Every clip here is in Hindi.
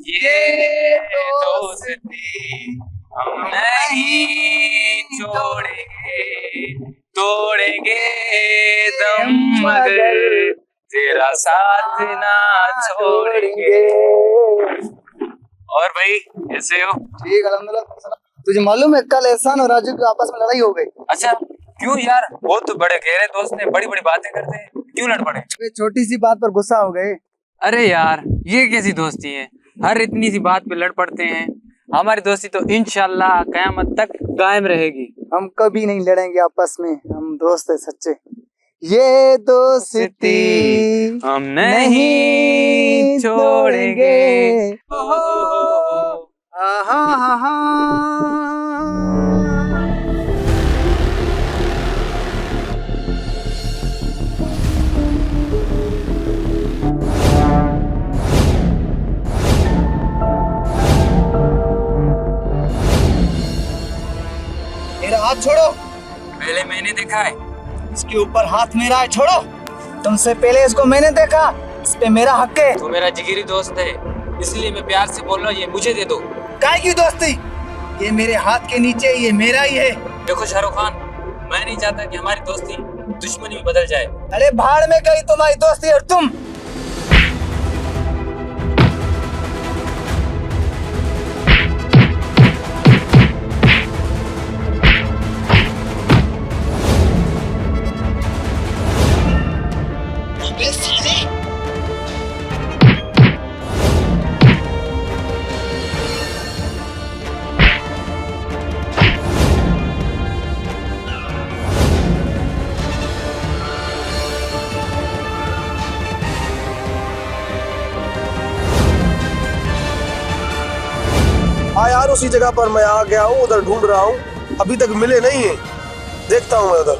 ये दोस्ती हम नहीं छोड़ेंगे, तोड़ेंगे दम मगर तेरा साथ ना छोड़ेंगे। और भाई कैसे हो? ठीक अल्हम्दुलिल्लाह। तुझे मालूम है कल एहसान और राजू की आपस में लड़ाई हो गई। अच्छा क्यों यार? वो तो बड़े गहरे दोस्त हैं, बड़ी बड़ी बातें करते हैं, क्यों लड़ पड़े? वे छोटी सी बात पर गुस्सा हो गए। अरे यार ये कैसी दोस्ती है, हर इतनी सी बात पे लड़ पड़ते हैं। हमारी दोस्ती तो इंशाल्लाह कयामत तक कायम रहेगी। हम कभी नहीं लड़ेंगे आपस में, हम दोस्त है सच्चे। ये दोस्ती हम नहीं छोड़ेंगे। आहा हा हा। मेरा हाथ छोड़ो। पहले मैंने देखा है। इसके ऊपर हाथ मेरा है, छोड़ो। तुमसे पहले इसको मैंने देखा, इस पे मेरा हक है। तू मेरा जिगरी दोस्त है, इसलिए मैं प्यार से बोल रहा हूँ, ये मुझे दे दो। काय की दोस्ती? ये मेरे हाथ के नीचे, ये मेरा ही है। देखो शाहरुख खान, मैं नहीं चाहता कि हमारी दोस्ती दुश्मनी में बदल जाए। अरे भाड़ में गई तुम्हारी दोस्ती और तुम। हाँ यार, उसी जगह पर मैं आ गया हूँ, उधर ढूंढ रहा हूँ, अभी तक मिले नहीं है। देखता हूँ मैं उधर।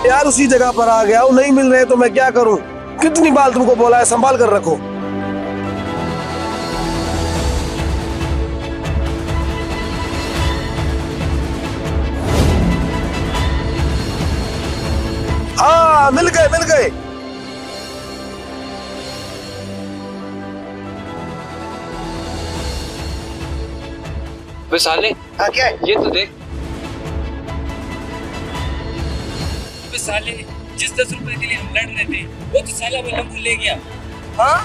यार उसी जगह पर आ गया हूँ, नहीं मिल रहे तो मैं क्या करूँ? कितनी बार तुमको बोला है संभाल कर रखो। हाँ मिल गए मिल गए। बे साले, हाँ क्या है? ये तो देख। बे साले, जिस 10 रुपए के लिए हम लड़ रहे थे, वो तो साला वो लम्बू ले गया। हाँ